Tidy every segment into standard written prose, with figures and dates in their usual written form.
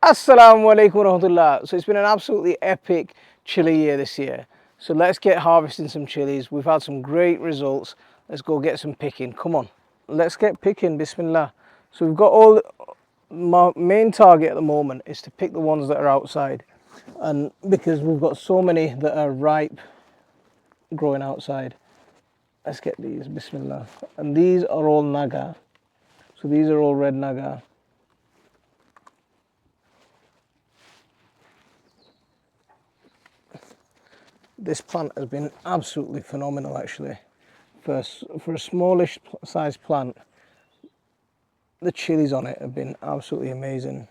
Assalamu alaikum warahmatullah. So it's been an absolutely epic chili year this year. So let's get harvesting some chilies. We've had some great results. Let's go get some picking. Come on. Let's get picking. Bismillah. So we've got all. My main target at the moment is to pick the ones that are outside. And because we've got so many that are ripe growing outside. Let's get these. Bismillah. And these are all Naga. So these are all red Naga. This plant has been absolutely phenomenal actually. For a smallish size plant, the chilies on it have been absolutely amazing.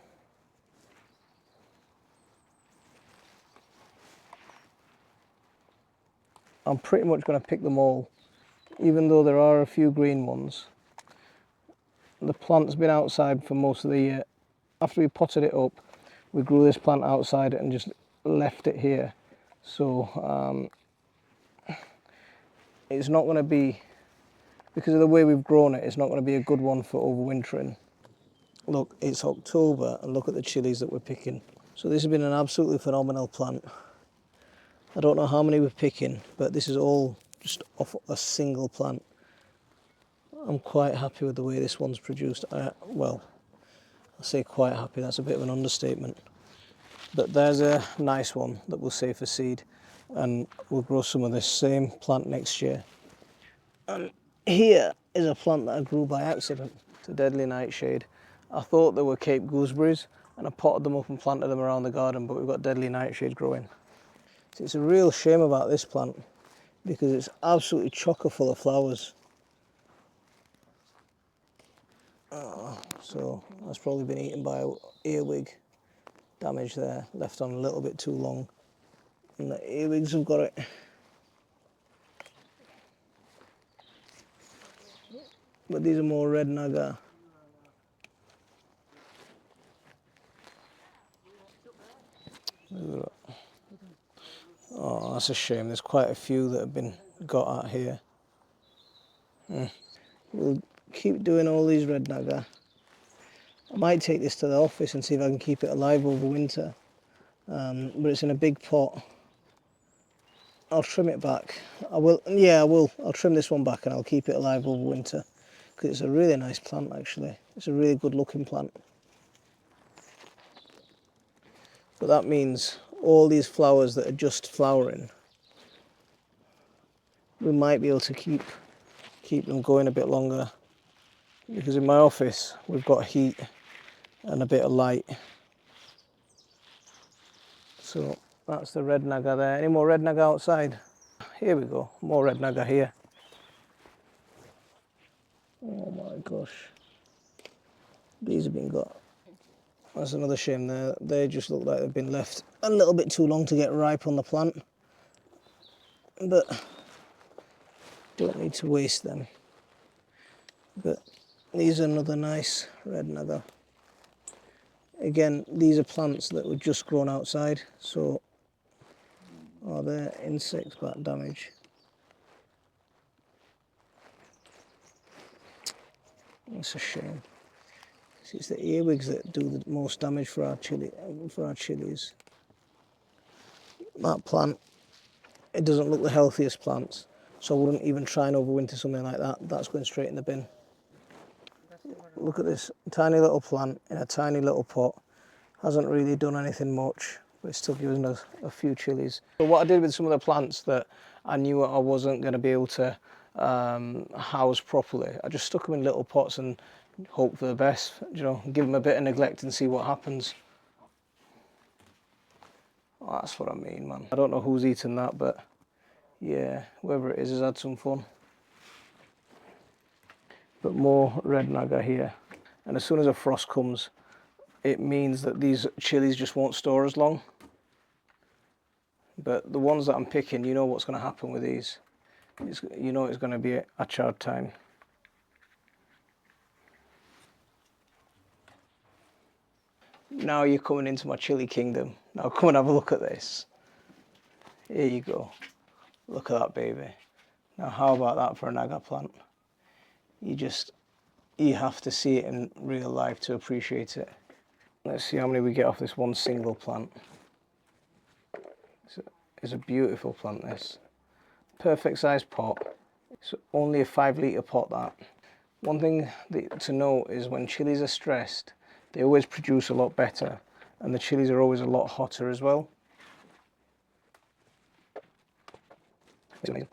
I'm pretty much going to pick them all, even though there are a few green ones. The plant's been outside for most of the year. After we potted it up, we grew this plant outside and just left it here. So it's not going to be, because of the way we've grown it, it's not going to be a good one for overwintering. Look, it's October and look at the chilies that we're picking. So this has been an absolutely phenomenal plant. I don't know how many we're picking, but this is all just off a single plant. I'm quite happy with the way this one's produced. Well, I say quite happy, that's a bit of an understatement. But there's a nice one that we'll save for seed, and we'll grow some of this same plant next year. And here is a plant that I grew by accident. It's a deadly nightshade. I thought they were Cape gooseberries, and I potted them up and planted them around the garden, but we've got deadly nightshade growing. So it's a real shame about this plant, because it's absolutely chocker full of flowers. So that's probably been eaten by earwig. Damage there, left on a little bit too long, and the earwigs have got it. But these are more red Naga. Oh, that's a shame. There's quite a few that have been got at here. We'll keep doing all these red Naga. I might take this to the office and see if I can keep it alive over winter. But it's in a big pot. I'll trim it back. I will. I'll trim this one back and I'll keep it alive over winter. Because it's a really nice plant actually. It's a really good looking plant. But that means all these flowers that are just flowering, we might be able to keep them going a bit longer. Because in my office we've got heat and a bit of light. So that's the red Naga there. Any more red Naga outside? Here we go, more red Naga here. Oh my gosh. These have been got. That's another shame there. They just look like they've been left a little bit too long to get ripe on the plant. But don't need to waste them. But these are another nice red Naga. Again, these are plants that were just grown outside, so they're insect bat damage. It's a shame. It's the earwigs that do the most damage for our chilies. That plant, it doesn't look the healthiest plant, so I wouldn't even try and overwinter something like that. That's going straight in the bin. Look at this tiny little plant in a tiny little pot. Hasn't really done anything much, but it's still giving us a few chilies. So what I did with some of the plants that I knew I wasn't going to be able to house properly, I just stuck them in little pots and hope for the best, you know, give them a bit of neglect and see what happens. Oh, that's what I mean, man. I don't know who's eaten that, but yeah, whoever it is has had some fun. But more red Naga here. And as soon as a frost comes, it means that these chilies just won't store as long. But the ones that I'm picking, you know what's going to happen with these. You know it's going to be a chard time. Now you're coming into my chili kingdom. Now come and have a look at this. Here you go. Look at that baby. Now how about that for a Naga plant? You have to see it in real life to appreciate it. Let's see how many we get off this one single plant. It's a beautiful plant, this. Perfect size pot. It's only a 5 litre pot, that. One thing to note is when chilies are stressed, they always produce a lot better, and the chilies are always a lot hotter as well. It's amazing.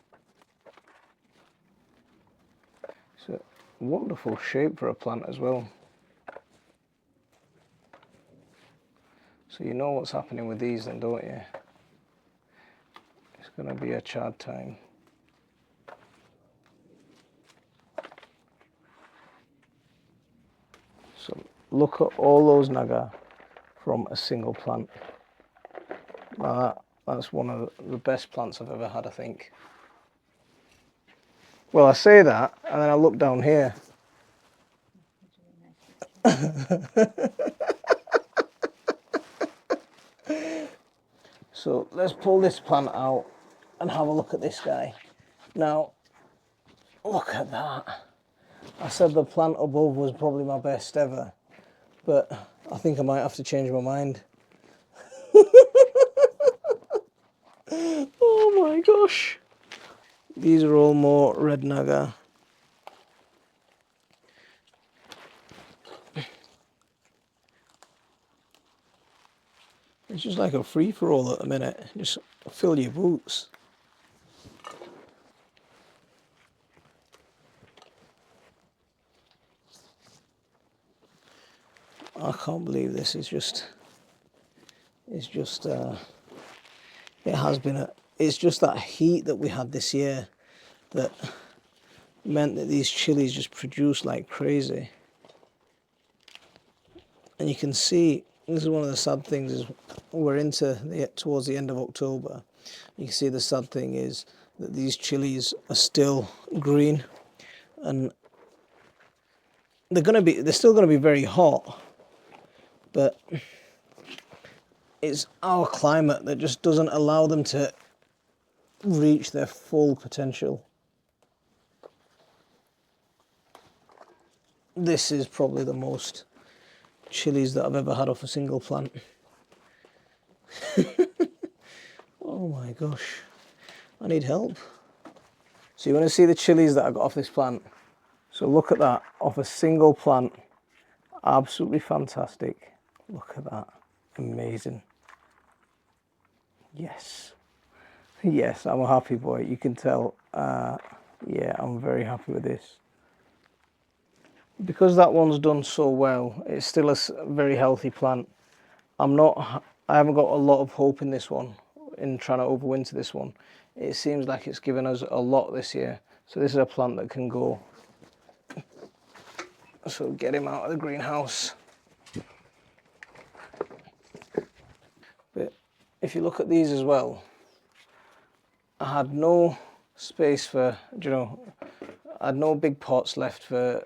It's a wonderful shape for a plant as well. So you know what's happening with these then, don't you? It's going to be a chad time. So look at all those Naga from a single plant. Now that's one of the best plants I've ever had, I think. Well, I say that, and then I look down here. So let's pull this plant out and have a look at this guy. Now, look at that. I said the plant above was probably my best ever, but I think I might have to change my mind. Oh my gosh. These are all more red Naga. It's just like a free-for-all at the minute. Just fill your boots. I can't believe this is just, it's just, it has been it's just that heat that we had this year that meant that these chilies just produced like crazy. And you can see, this is one of the sad things, is we're towards the end of October. You can see the sad thing is that these chilies are still green, and they're still gonna be very hot, but it's our climate that just doesn't allow them to reach their full potential. This is probably the most chilies that I've ever had off a single plant. Oh my gosh, I need help. So you want to see the chilies that I got off this plant? So look at that, off a single plant. Absolutely fantastic. Look at that, amazing. Yes, yes, I'm a happy boy, you can tell. Yeah, I'm very happy with this. Because that one's done so well, it's still a very healthy plant. I haven't got a lot of hope in this one, in trying to overwinter this one. It seems like it's given us a lot this year. So this is a plant that can go. So get him out of the greenhouse. But if you look at these as well, I had no space for, I had no big pots left for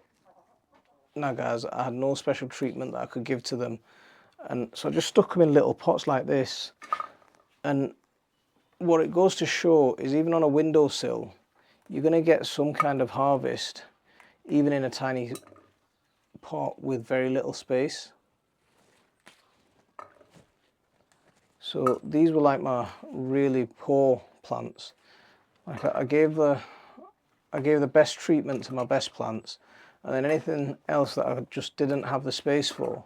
Nagas. I had no special treatment that I could give to them. And so I just stuck them in little pots like this. And what it goes to show is even on a windowsill, you're going to get some kind of harvest, even in a tiny pot with very little space. So these were like my really poor plants. Like I gave the best treatment to my best plants, and then anything else that I just didn't have the space for,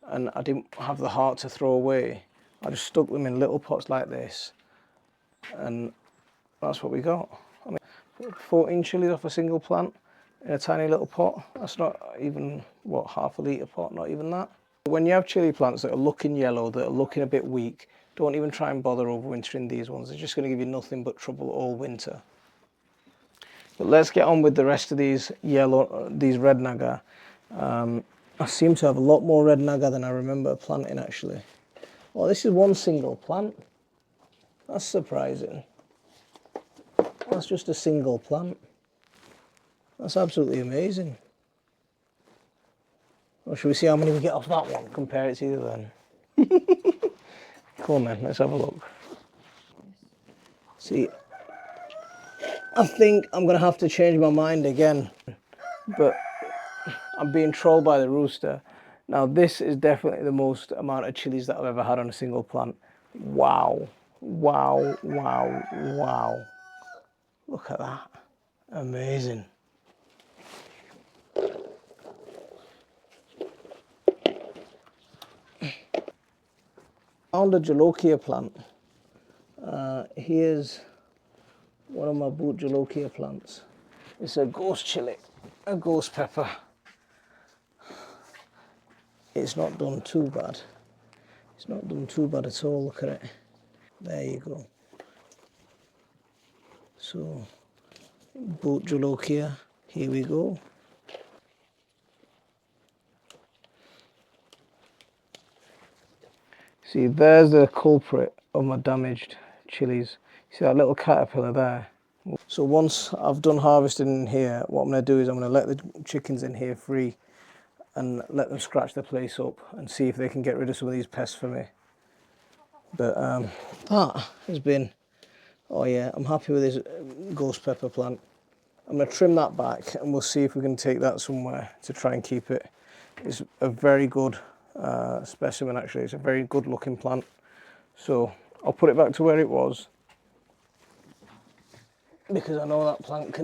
and I didn't have the heart to throw away, I just stuck them in little pots like this, and that's what we got. I mean, 14 chilies off a single plant in a tiny little pot. That's not even, what, half a litre pot, not even that. When you have chili plants that are looking yellow, that are looking a bit weak, don't even try and bother overwintering these ones. They're just going to give you nothing but trouble all winter. But let's get on with the rest of these red Naga. I seem to have a lot more red Naga than I remember planting actually. Oh, this is one single plant. That's surprising. That's just a single plant. That's absolutely amazing. Well, should we see how many we get off that one? Compare it to the other then. Come on then, let's have a look. See, I think I'm going to have to change my mind again. But I'm being trolled by the rooster. Now this is definitely the most amount of chilies that I've ever had on a single plant. Wow, wow, wow, wow. Look at that, amazing. Found a Jolokia plant. Here's one of my boot Jolokia plants. It's a ghost chili, a ghost pepper. It's not done too bad. It's not done too bad at all, look at it. There you go. So, boot Jolokia, here we go. See, there's the culprit of my damaged chilies. See that little caterpillar there? So once I've done harvesting in here, what I'm going to do is I'm going to let the chickens in here free and let them scratch the place up and see if they can get rid of some of these pests for me. But that has been, oh yeah, I'm happy with this ghost pepper plant. I'm going to trim that back and we'll see if we can take that somewhere to try and keep it. It's a very good specimen actually, it's a very good looking plant. So I'll put it back to where it was because I know that plant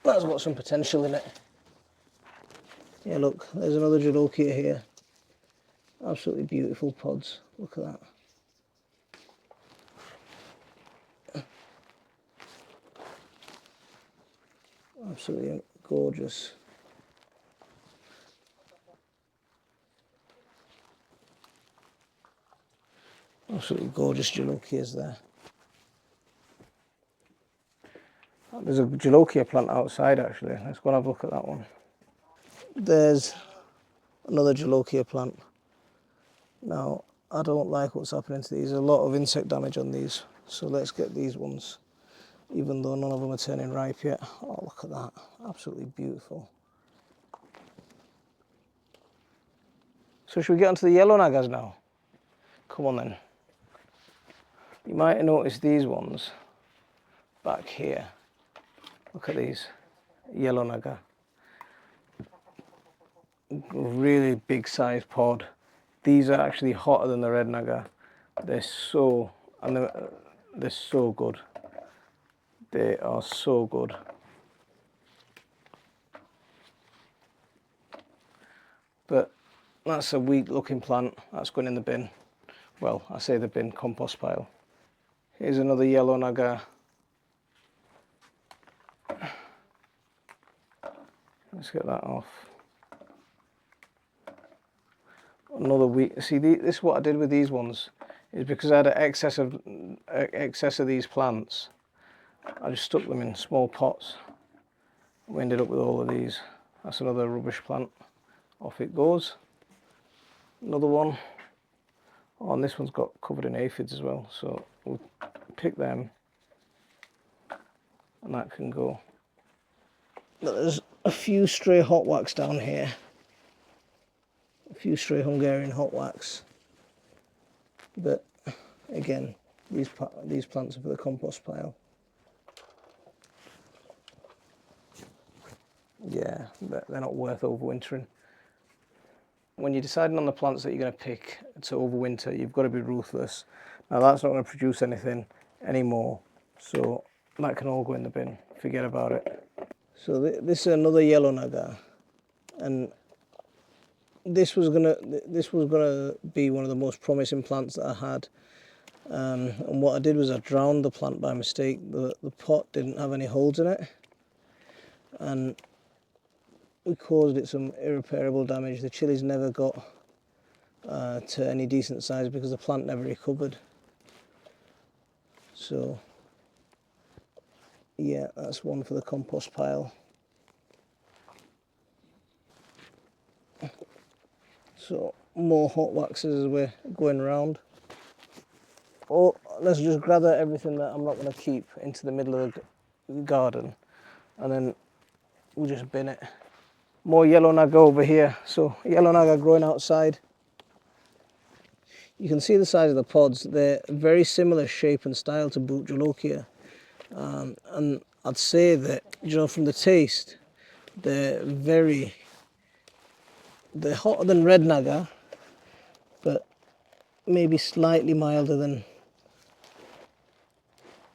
that's got some potential in it. Yeah, look, there's another Jolokia here. Absolutely beautiful pods. Look at that. Absolutely gorgeous. Absolutely gorgeous Jolokias there. There's a Jolokia plant outside actually. Let's go and have a look at that one. There's another Jolokia plant. Now, I don't like what's happening to these. There's a lot of insect damage on these. So let's get these ones, even though none of them are turning ripe yet. Oh, look at that. Absolutely beautiful. So should we get onto the yellow Nagas now? Come on then. You might have noticed these ones back here. Look at these. Yellow Naga. Really big size pod. These are actually hotter than the red Naga. They're so good. They are so good. But that's a weak looking plant. That's going in the bin. Well, I say the bin, compost pile. Here's another yellow Naga. Let's get that off. Another weak. See, this is what I did with these ones. Is because I had an excess of these plants. I just stuck them in small pots. We ended up with all of these. That's another rubbish plant. Off it goes. Another one. Oh, and this one's got covered in aphids as well. So we'll pick them, and that can go. But there's a few stray hot wax down here. A few stray Hungarian hot wax. But again, these plants are for the compost pile. Yeah, they're not worth overwintering. When you're deciding on the plants that you're going to pick to overwinter, you've got to be ruthless. Now that's not going to produce anything anymore, so that can all go in the bin. Forget about it. So this is another yellow Naga, and this was gonna be one of the most promising plants that I had. And what I did was I drowned the plant by mistake. The pot didn't have any holes in it, and we caused it some irreparable damage. The chilies never got to any decent size because the plant never recovered. So yeah, that's one for the compost pile. So more hot waxes as we're going around. Or let's just gather everything that I'm not going to keep into the middle of the garden, and then we'll just bin it. More yellow Naga over here. So yellow Naga growing outside. You can see the size of the pods. They're very similar shape and style to boot Jolokia. And I'd say that, you know, from the taste, they're very They're hotter than red Naga, but maybe slightly milder than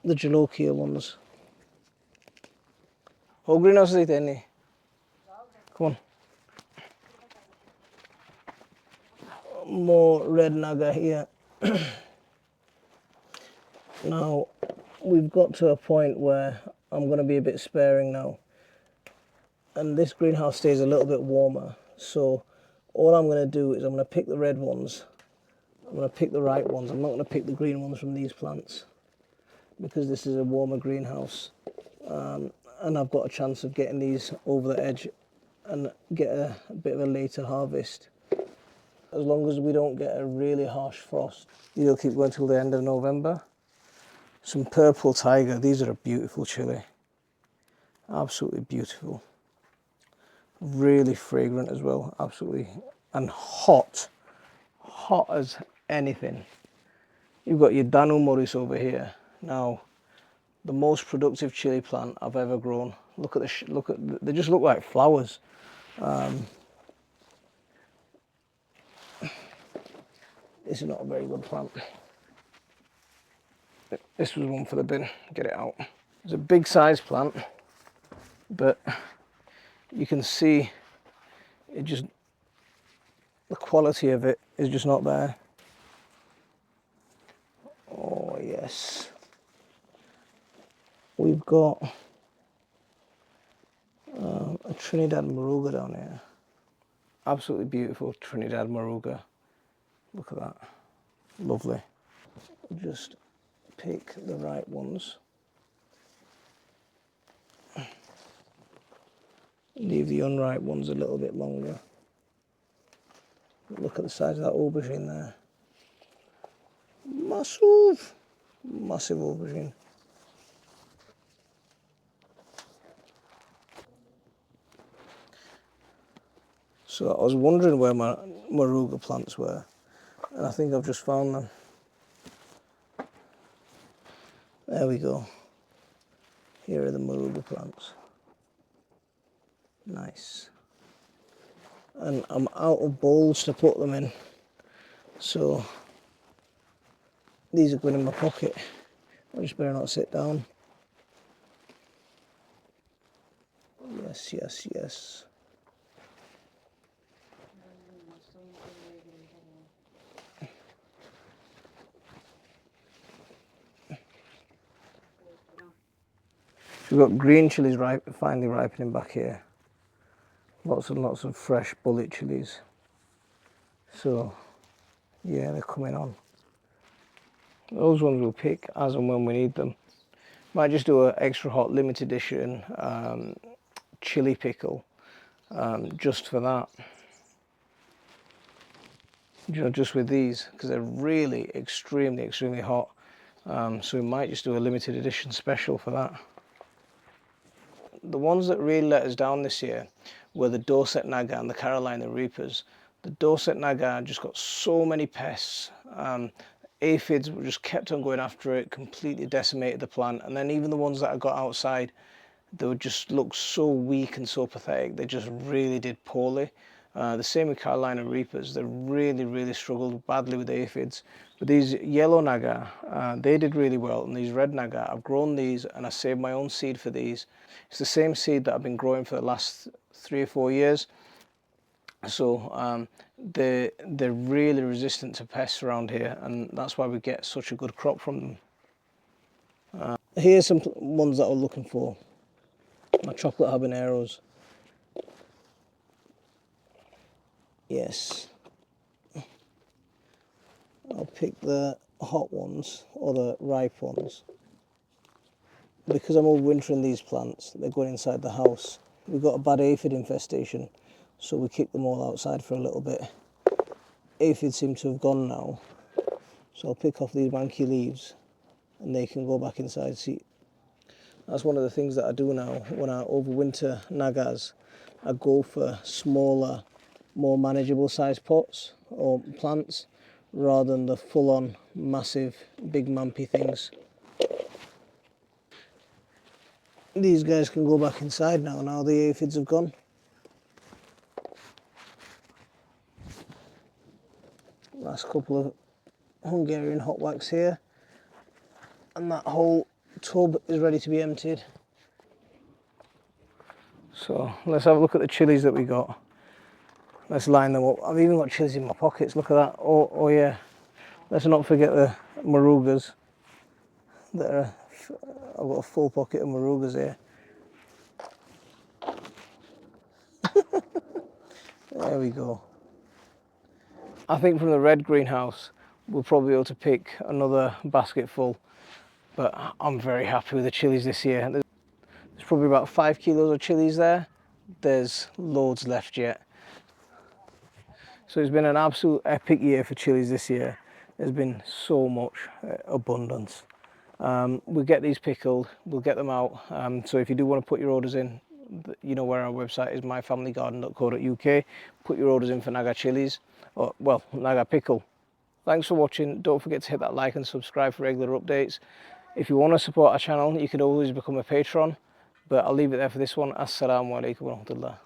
the Jolokia ones. Oh, greenhouse is any. Come on. More red Naga here. Now, we've got to a point where I'm going to be a bit sparing now. And this greenhouse stays a little bit warmer. So all I'm going to do is I'm going to pick the red ones. I'm going to pick the right ones. I'm not going to pick the green ones from these plants because this is a warmer greenhouse. And I've got a chance of getting these over the edge and get a bit of a later harvest. As long as we don't get a really harsh frost. These will keep going till the end of November. Some purple tiger. These are a beautiful chili. Absolutely beautiful. Really fragrant as well. Absolutely. And hot. Hot as anything. You've got your Danu Morris over here. Now, the most productive chili plant I've ever grown. Look at they just look like flowers. This is not a very good plant. This was one for the bin. Get it out. It's a big size plant, but you can see it just, the quality of it is just not there. Oh yes. We've got a Trinidad Moruga down here. Absolutely beautiful Trinidad Moruga. Look at that. Lovely. Just pick the right ones. Leave the unripe ones a little bit longer. Look at the size of that aubergine there. Massive! Massive aubergine. So I was wondering where my Moruga plants were, and I think I've just found them. There we go. Here are the Moruga plants. Nice. And I'm out of bowls to put them in, so these are going in my pocket. I just better not sit down. Yes, yes, yes. We've got green chilies finally ripening back here. Lots and lots of fresh bullet chilies. So, yeah, they're coming on. Those ones we'll pick as and when we need them. Might just do an extra hot limited edition chili pickle just for that. Just with these, because they're really extremely hot. So we might just do a limited edition special for that. The ones that really let us down this year were the Dorset Naga and the Carolina Reapers. The Dorset Naga just got so many pests. Aphids just kept on going after it, completely decimated the plant. And then even the ones that I got outside, they would just look so weak and so pathetic. They just really did poorly. The same with Carolina Reapers. They really struggled badly with aphids. But these yellow Naga, they did really well. And these red Naga, I've grown these and I saved my own seed for these. It's the same seed that I've been growing for the last 3 or 4 years. So they're really resistant to pests around here, and that's why we get such a good crop from them. Here's some ones that I'm looking for. My chocolate habaneros. Yes. I'll pick the hot ones or the ripe ones. Because I'm overwintering these plants, they're going inside the house. We've got a bad aphid infestation, so we kick them all outside for a little bit. Aphids seem to have gone now, so I'll pick off these manky leaves and they can go back inside. See, that's one of the things that I do now when I overwinter Nagas. I go for smaller, more manageable sized pots or plants rather than the full-on massive big mampy things. These guys can go back inside now the aphids have gone. Last couple of Hungarian hot wax here. And that whole tub is ready to be emptied. So let's have a look at the chilies that we got. Let's line them up. I've even got chilies in my pockets, look at that. Oh yeah, let's not forget the marugas. I've got a full pocket of marugas here. There we go. I think from the red greenhouse, we'll probably be able to pick another basket full, but I'm very happy with the chilies this year. There's probably about 5 kilos of chilies there. There's loads left yet. So it's been an absolute epic year for chilies this year. There's been so much abundance. We'll get these pickled, we'll get them out. So if you do want to put your orders in, you know where our website is, myfamilygarden.co.uk. Put your orders in for Naga chilies, or well, Naga pickle. Thanks for watching. Don't forget to hit that like and subscribe for regular updates. If you want to support our channel, you can always become a patron, but I'll leave it there for this one. Assalamu alaikum wa rahmatullah.